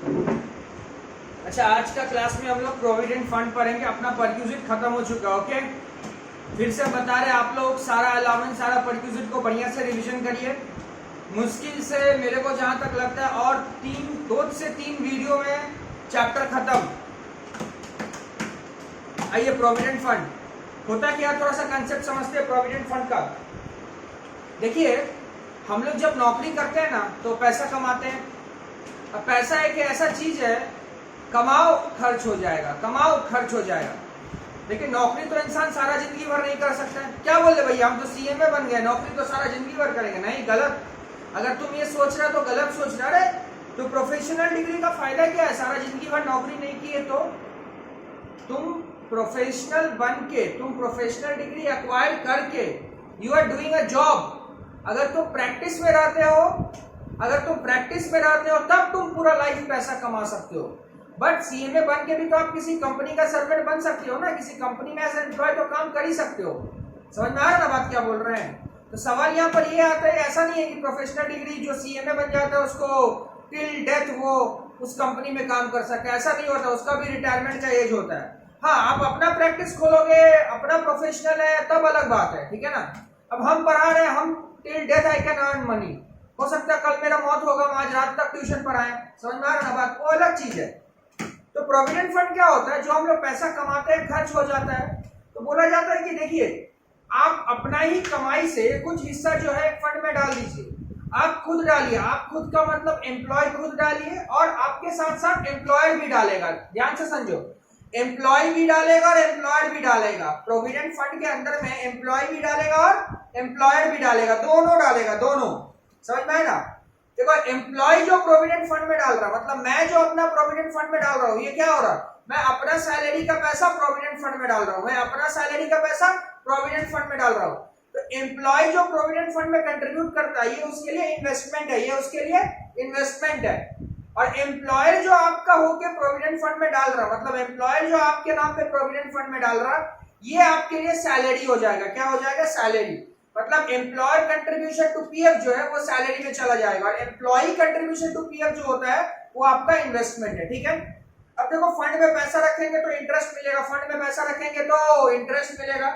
अच्छा, आज का क्लास में हम लोग प्रोविडेंट फंड पढ़ेंगे। अपना परक्यूजिट खत्म हो चुका है। ओके, फिर से बता रहे आप लोग सारा अलाउंस सारा परक्यूजिट को बढ़िया से रिवीजन करिए। मुश्किल से मेरे को जहां तक लगता है और 2 से 3 वीडियो में चैप्टर खत्म। आइए, प्रोविडेंट फंड होता क्या, थोड़ा सा कंसेप्ट समझते हैं प्रोविडेंट फंड का। देखिए, हम लोग जब नौकरी करते हैं ना तो पैसा कमाते हैं। अब पैसा एक ऐसा चीज है, कमाओ खर्च हो जाएगा, कमाओ खर्च हो जाएगा। लेकिन नौकरी तो इंसान सारा जिंदगी भर नहीं कर सकता है। क्या बोल रहे भैया, हम तो सीएमए बन गए, नौकरी तो सारा जिंदगी भर करेंगे? नहीं, गलत। अगर तुम ये सोच रहे हो तो गलत सोच रहा है। तो प्रोफेशनल डिग्री का फायदा क्या है? सारा जिंदगी भर नौकरी नहीं की है तो तुम प्रोफेशनल बन के, तुम प्रोफेशनल डिग्री एक्वायर करके you are doing a job. अगर तुम प्रैक्टिस में रहते हो, तब तुम पूरा लाइफ पैसा कमा सकते हो। बट सीएमए बन के भी तो आप किसी कंपनी का सर्वेंट बन सकते हो ना, किसी कंपनी में एज एम्प्लॉय तो काम कर ही सकते हो। समझ में आ रहा ना बात क्या बोल रहे हैं? तो सवाल यहाँ पर ये आता है, ऐसा नहीं है कि प्रोफेशनल डिग्री जो सीएमए बन जाता है उसको टिल डेथ वो उस कंपनी में काम कर सकता है। ऐसा नहीं होता, उसका भी रिटायरमेंट का एज होता है। हाँ, आप अपना प्रैक्टिस खोलोगे, अपना प्रोफेशनल है, तब अलग बात है, ठीक है ना। अब हम पढ़ा रहे हैं, हम till death I can earn money. हो सकता है कल मेरा मौत होगा, हम आज रात तक ट्यूशन पढ़ाएं। समझ में आ रहा ना बात? वो अलग चीज है। तो प्रोविडेंट फंड क्या होता है? जो हम लोग पैसा कमाते हैं, खर्च हो जाता है, तो बोला जाता है कि देखिए, आप अपना ही कमाई से कुछ हिस्सा जो है फंड में डाल दीजिए। आप खुद डालिए, आप खुद का मतलब एम्प्लॉय खुद डालिए और आपके साथ साथ एम्प्लॉयर भी डालेगा। ध्यान से समझो, एम्प्लॉय भी डालेगा और एम्प्लॉयर भी डालेगा। प्रोविडेंट फंड के अंदर में एम्प्लॉय भी डालेगा और एम्प्लॉयर भी डालेगा, दोनों डालेगा, दोनों। समझ में आएगा? देखो, एम्प्लॉय जो प्रोविडेंट फंड में डाल रहा, मतलब मैं जो अपना प्रोविडेंट फंड में डाल रहा हूं, ये क्या हो रहा? मैं अपना सैलरी का पैसा प्रोविडेंट फंड में डाल रहा हूं, मैं अपना सैलरी का पैसा प्रोविडेंट फंड में डाल रहा हूं। तो एम्प्लॉय जो प्रोविडेंट फंड में कंट्रीब्यूट करता है, ये उसके लिए इन्वेस्टमेंट है, ये उसके लिए इन्वेस्टमेंट है। और एम्प्लॉयर जो आपका होके प्रोविडेंट फंड में डाल रहा, मतलब एम्प्लॉयर जो आपके नाम पे प्रोविडेंट फंड में डाल रहा, ये आपके लिए सैलरी हो जाएगा। क्या हो जाएगा? सैलरी। मतलब एम्प्लॉयर कंट्रीब्यूशन टू पीएफ जो है वो सैलरी में चला जाएगा, और एम्प्लॉय कंट्रीब्यूशन टू पीएफ जो होता है वो आपका इन्वेस्टमेंट है, ठीक है। अब देखो, फंड में पैसा रखेंगे तो इंटरेस्ट मिलेगा, फंड में पैसा रखेंगे तो इंटरेस्ट मिलेगा।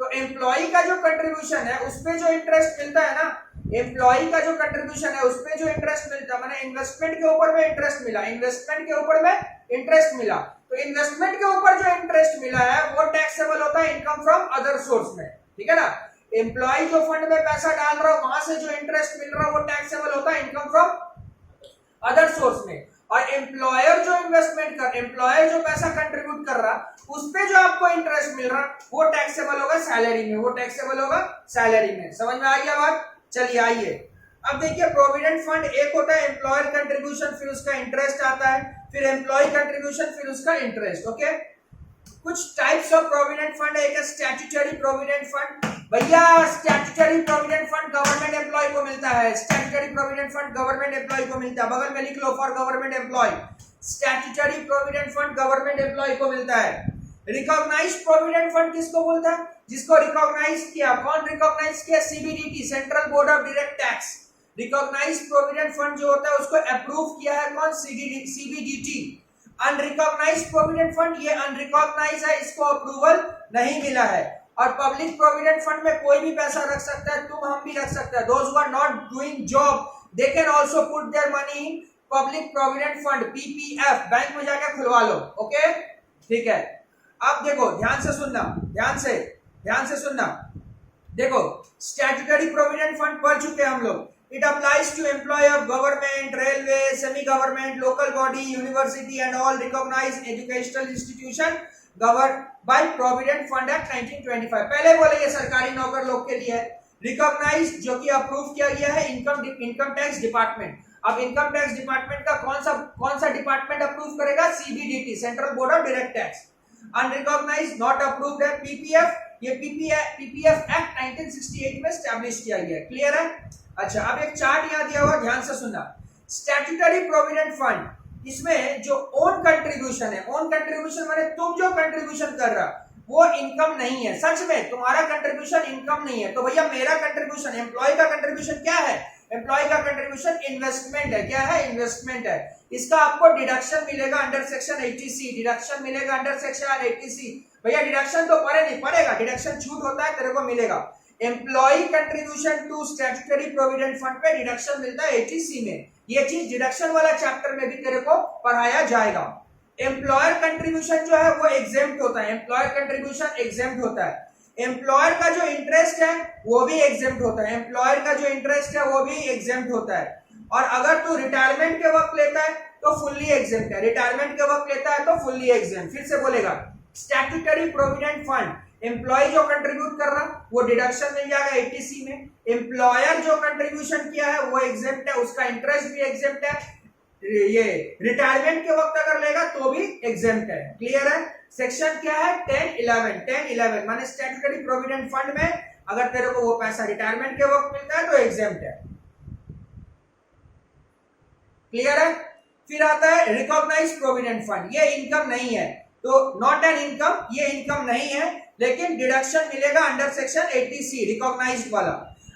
तो एम्प्लॉय का जो कंट्रीब्यूशन है उस पे जो इंटरेस्ट मिलता है ना, एम्प्लॉय का जो कंट्रीब्यूशन है उस पे जो इंटरेस्ट मिलता है, माने इन्वेस्टमेंट के ऊपर में इंटरेस्ट मिला, इन्वेस्टमेंट के ऊपर में इंटरेस्ट मिला, तो इन्वेस्टमेंट के ऊपर जो इंटरेस्ट मिला है वो टैक्सेबल होता है इनकम फ्रॉम अदर सोर्स में, ठीक है ना। एम्प्लॉय जो फंड में पैसा डाल रहा है वहां से जो इंटरेस्ट मिल रहा है वो टैक्सेबल होता है इनकम फ्रॉम अदर सोर्स में। और एम्प्लॉयर जो इन्वेस्टमेंट कर, एम्प्लॉयर जो पैसा कंट्रीब्यूट कर रहा, उस पे जो आपको इंटरेस्ट मिल रहा वो टैक्सेबल होगा सैलरी में, वो टैक्सेबल होगा सैलरी में। समझ में आ गया बात? चलिए आइए, अब देखिए, प्रोविडेंट फंड एक होता है एम्प्लॉयर कंट्रीब्यूशन, फिर उसका इंटरेस्ट आता है, फिर एम्प्लॉय कंट्रीब्यूशन, फिर उसका इंटरेस्ट। ओके, कुछ टाइप्स ऑफ प्रोविडेंट फंड है। एक स्टैट्यूटरी प्रोविडेंट फंड। भैया, statutory provident fund government employee को मिलता है, statutory provident fund government employee को मिलता है। बगल में लिख लो, for government employee. Statutory provident fund government employee को मिलता है। रिकॉग्नाइज्ड प्रोविडेंट फंड किसको बोलता है? जिसको रिकॉग्नाइज किया। कौन रिकॉग्नाइज किया? CBDT, central board of direct tax. Recognised provident fund जो होता है उसको अप्रूव किया है कौन? सीबीडीटी। अनरिकॉग्नाइज्ड प्रोविडेंट फंड, ये अनरिकॉग्नाइज है, इसको अप्रूवल नहीं मिला है। और पब्लिक प्रोविडेंट फंड में कोई भी पैसा रख सकता है, तुम हम भी रख सकते हैं। Those who are not doing job they can also put their money in public provident fund, PPF. Bank में जाकर खुलवा लो। ओके, ठीक है। अब देखो, ध्यान से सुनना, ध्यान से सुनना। देखो, स्टैट्यूटरी प्रोविडेंट फंड पढ़ चुके हैं हम लोग। It applies to employee of government, railway, semi-government, local body, university and all recognized educational institution governed by Provident Fund Act 1925। पहले बोले ये सरकारी नौकर लोग के लिए है। Recognized जो कि अप्रूव किया गया है इनकम टैक्स डिपार्टमेंट। अब इनकम टैक्स डिपार्टमेंट का कौन सा डिपार्टमेंट अप्रूव करेगा? CBDT, central board of direct tax. Unrecognised not approved है पीपीएफ। ये पीपीएफ एक्ट 1968 में एस्टैब्लिश किया गया है। क्लियर है? अच्छा, अब एक चार्ट यहाँ दिया हुआ, ध्यान से सुनना। स्टैट्यूटरी प्रोविडेंट फंड, इसमें जो ओन कंट्रीब्यूशन है, ओन कंट्रीब्यूशन माने तुम जो कंट्रीब्यूशन कर रहा वो इनकम नहीं है। सच में तुम्हारा कंट्रीब्यूशन इनकम नहीं है, तो भैया मेरा कंट्रीब्यूशन, एम्प्लॉय का कंट्रीब्यूशन क्या है? एम्प्लॉय का कंट्रीब्यूशन इन्वेस्टमेंट है। क्या है? इन्वेस्टमेंट है। इसका आपको डिडक्शन मिलेगा अंडर सेक्शन 80C, डिडक्शन मिलेगा अंडर सेक्शन 80C। भैया डिडक्शन तो पड़े नहीं पड़ेगा, डिडक्शन छूट होता है तेरे को मिलेगा। Employ contribution to statutory provident fund पे डिडक्शन मिलता है 80C में। ये चीज डिडक्शन वाला चैप्टर में भी तेरे को पढ़ाया जाएगा। एम्प्लॉयर कंट्रीब्यूशन जो है वो एग्जेम्प्ट होता है, एम्प्लॉयर कंट्रीब्यूशन एग्जेम्प्ट होता है। एम्प्लॉयर का जो इंटरेस्ट है वो भी एग्जेम्प्ट होता है, एम्प्लॉयर का जो इंटरेस्ट है वो भी एग्जेम्प्ट होता है। और अगर तू रिटायरमेंट के वक्त लेता है तो फुल्ली एग्जेम्प्ट है, रिटायरमेंट के वक्त लेता है तो फुल्ली एग्जेम्प्ट। फिर से बोलेगा, स्टैट्यूटरी प्रोविडेंट फंड एम्प्लॉय जो कंट्रीब्यूट कर रहा वो डिडक्शन मिल जाएगा 80C में। एम्प्लॉयर जो कंट्रीब्यूशन किया है वो एग्जेम्प्ट है, उसका इंटरेस्ट भी एग्जेम्प्ट है। ये रिटायरमेंट के वक्त अगर लेगा तो भी एग्जेम्प्ट है। क्लियर है? सेक्शन क्या है? 10-11 माने स्टैट्यूटरी प्रोविडेंट फंड में अगर तेरे को वो पैसा रिटायरमेंट के वक्त मिलता है तो एग्जेम्प्ट है। क्लियर है? फिर आता है रिकॉग्नाइज्ड प्रोविडेंट फंड, ये इनकम नहीं है तो नॉट एन इनकम, ये इनकम नहीं है लेकिन डिडक्शन मिलेगा अंडर सेक्शन 80C रिकॉग्नाइज्ड वाला।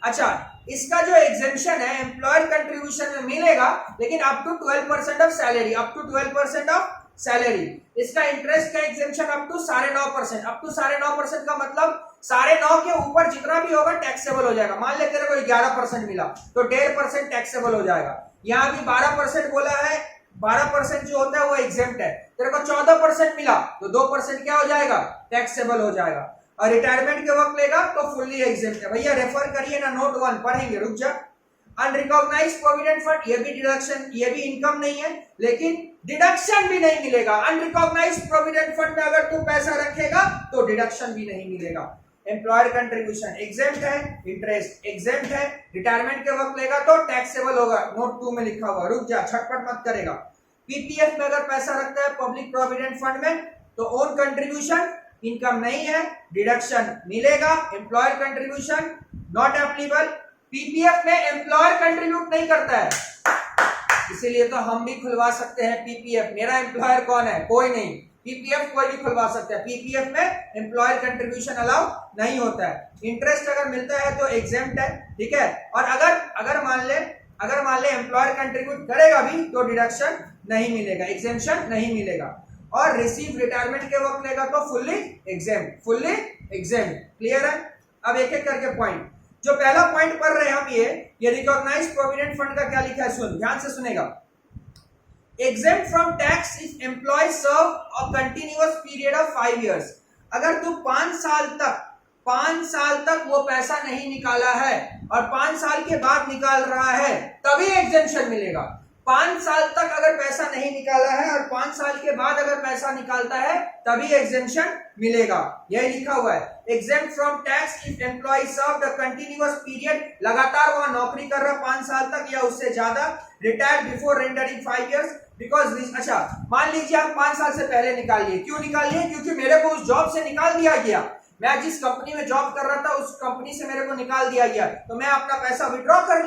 अच्छा, इसका जो एग्जेम्पशन है एम्प्लॉयर कंट्रीब्यूशन में मिलेगा लेकिन up to 12% of salary, up to 12% of salary. इसका इंटरेस्ट का exemption up to 9.5%, up to 9.5% का मतलब 9.5 के ऊपर जितना भी होगा टैक्सेबल हो जाएगा। मान ले तेरे को 11% मिला तो 1.5% टैक्सेबल हो जाएगा। यहाँ भी 12% बोला है, 12% जो होता है वो एग्जेम्प्ट है। तेरे को 14% मिला तो 2% क्या हो जाएगा? टैक्सेबल हो जाएगा। और रिटायरमेंट के वक्त लेगा तो फुल्ली एग्जेम्प्ट है। भैया रेफर करिए ना, नोट 1 पढ़ेंगे, रुक जा। अनरिकॉग्नाइज्ड प्रोविडेंट फंड, ये भी डिडक्शन, ये भी इनकम नहीं है लेकिन डिडक्शन भी नहीं मिलेगा। अनरिकॉग्नाइज्ड प्रोविडेंट फंड में अगर तू पैसा रखेगा तो डिडक्शन भी नहीं मिलेगा। एम्प्लॉयर कंट्रीब्यूशन एग्जेम्प्ट है, इंटरेस्ट एग्जेम्प्ट है, रिटायरमेंट के वक्त लेगा तो टैक्सेबल होगा, नोट 2 में लिखा हुआ। रुक जा, छटपट मत करेगा। पीपीएफ में अगर पैसा रखता है पब्लिक प्रोविडेंट फंड में तो ओन कंट्रीब्यूशन इनकम नहीं है, डिडक्शन मिलेगा। Employer contribution not applicable. PPF में एम्प्लॉयर कंट्रीब्यूट नहीं करता है, इसीलिए तो हम भी खुलवा सकते हैं पीपीएफ। मेरा एम्प्लॉयर कौन है? कोई नहीं। पीपीएफ कोई भी खुलवा सकता है, पीपीएफ में एम्प्लॉयर कंट्रीब्यूशन अलाउ नहीं होता है। इंटरेस्ट अगर मिलता है तो एग्जेम्प्ट है, ठीक है। और अगर मान ले एम्प्लॉयर कंट्रीब्यूट करेगा भी तो डिडक्शन नहीं मिलेगा, एग्जेम्पशन नहीं मिलेगा। और रिसीव रिटायरमेंट के वक्त लेगा तो fully exempt, fully exempt. Clear है? अब एक एक करके पॉइंट, जो पहला पॉइंट पढ़ रहे हैं हम, ये रिकॉग्नाइज्ड प्रोविडेंट फंड का क्या लिखा है, सुन ध्यान से सुनेगा। exempt from tax if employee serve a continuous period of 5 years। अगर तू 5 साल तक वो पैसा नहीं निकाला है और 5 साल के बाद निकाल रहा है तभी एग्जेम्पशन मिलेगा। 5 साल तक अगर पैसा नहीं निकाला है और 5 साल के बाद अगर पैसा निकालता है तभी एग्जेम्पशन मिलेगा, यही लिखा हुआ है। Exempt from tax if employ served a continuous period, लगातार वह नौकरी कर रहा 5 साल तक या उससे ज्यादा। Retired before rendering 5 years because. अच्छा, मान लीजिए आप 5 साल से पहले निकाल लिए, क्यों निकाल लिए? क्योंकि मेरे को उस जॉब से निकाल दिया गया, मैं जिस कंपनी में जॉब कर रहा था उस कंपनी से मेरे को निकाल दिया गया तो मैं अपना पैसा विड्रॉ कर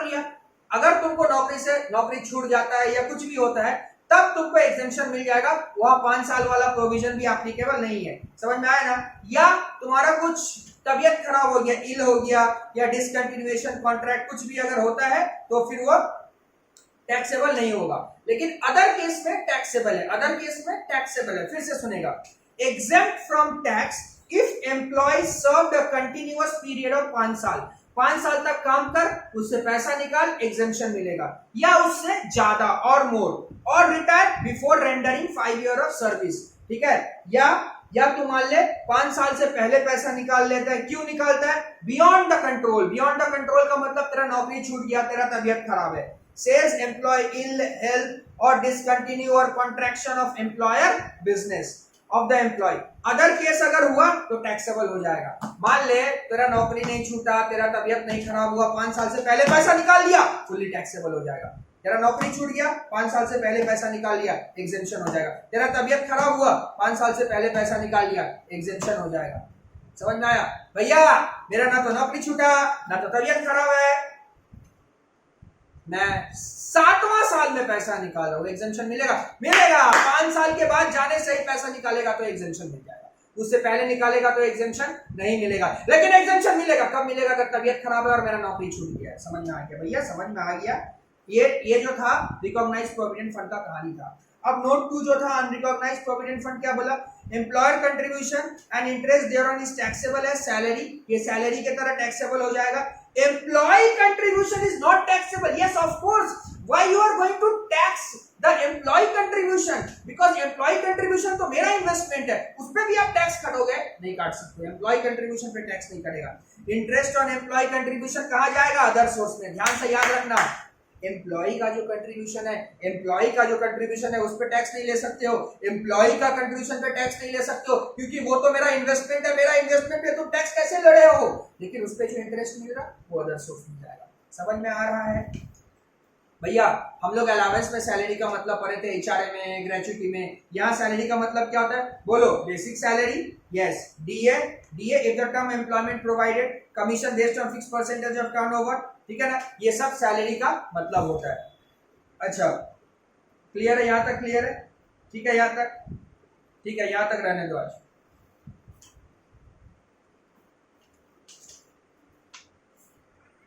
लिया, अगर तुमको नौकरी छूट जाता है या कुछ भी होता है तब तुमको एग्जेम्पशन मिल जाएगा, वहां 5 साल वाला प्रोविजन भी एप्लीकेबल नहीं है। समझ में आया ना? या तुम्हारा कुछ तबियत खराब हो गया, इल हो गया या डिसकंटिन्यूएशन कॉन्ट्रैक्ट कुछ भी अगर होता है तो फिर वो टैक्सेबल नहीं होगा, लेकिन अदर केस में टैक्सेबल है। फिर से सुनेगा, exempt from tax if employ served a continuous period of 5 साल, 5 साल तक काम कर, उससे पैसा निकाल, एग्जेम्पशन मिलेगा, या उससे ज्यादा और मोर, और retire before rendering 5 years of service, ठीक है। या तू मान ले 5 साल से पहले पैसा निकाल लेता है, क्यों निकालता है? बियॉन्ड द कंट्रोल का मतलब तेरा नौकरी छूट गया, तेरा तबियत खराब है। सेज एम्प्लॉय इल हेल्थ और डिसकंटिन्यू और contraction of employer business of the employ. Other case अगर हुआ तो टैक्सेबल हो जाएगा। मान ले तेरा नौकरी नहीं छूटा, तेरा तबियत नहीं खराब हुआ, 5 साल से पहले पैसा निकाल लिया, फुल्ली टैक्सेबल हो जाएगा। तेरा नौकरी छूट गया, 5 साल से पहले पैसा निकाल लिया, एग्जेम्पशन हो जाएगा। तेरा तबियत खराब हुआ, 5 साल से पहले पैसा निकाल लिया, एग्जेम्पशन हो जाएगा। समझ में आया? भैया मेरा ना तो नौकरी छूटा ना तो तबियत खराब है, मैं 7वां साल में पैसा निकाल रहा हूं, एग्जेम्पशन मिलेगा? 5 साल के बाद जाने से ही पैसा निकालेगा तो एग्जेम्पशन मिल जाएगा, उससे पहले निकालेगा तो एग्जेम्पशन नहीं मिलेगा। लेकिन एग्जेम्पशन मिलेगा कब मिलेगा? अगर तबियत खराब है और मेरा नौकरी छूट गया है। समझ में आ गया भैया? समझ में आ गया। ये जो था रिकॉग्नाइज्ड प्रोविडेंट फंड का कहानी था। अब नोट 2 जो था अनरिकॉग्नाइज्ड प्रोविडेंट फंड क्या बोला, employer contribution and interest thereon is taxable as salary, ये सैलरी के तरह टैक्सेबल हो जाएगा। Employee contribution is not taxable, yes of course, why you are going to tax the employee contribution, because employee contribution तो मेरा investment है, उस पे भी आप टैक्स काटोगे, नहीं काट सकते, एम्प्लॉय कंट्रीब्यूशन पे टैक्स नहीं करेगा। इंटरेस्ट ऑन एम्प्लॉय कंट्रीब्यूशन कहाँ जाएगा, अदर सोर्स में, ध्यान से याद रखना। एम्प्लॉय का जो कंट्रीब्यूशन है, एम्प्लॉय का जो कंट्रीब्यूशन है उस पे टैक्स नहीं ले सकते हो, एम्प्लॉय का कंट्रीब्यूशन पे टैक्स नहीं ले सकते हो, क्योंकि वो तो मेरा इन्वेस्टमेंट है, मेरा इन्वेस्टमेंट पे तुम टैक्स कैसे ले रहे हो, लेकिन उस पे जो इंटरेस्ट मिल रहा वो अदर सोर्स मिल जाएगा। समझ में आ रहा है भैया? हम लोग अलावेंस में सैलरी का मतलब पढ़े थे एचआरए में, ग्रेचुइटी में, यहाँ सैलरी का मतलब क्या होता है, बोलो, basic salary, yes, DA, DA if the term employment provided, commission based on fix percentage of turnover, ठीक है ना, ये सब सैलरी का मतलब होता है। अच्छा, क्लियर है, यहाँ तक क्लियर है? ठीक है, यहाँ तक, ठीक है, यहाँ तक रहने दो आज।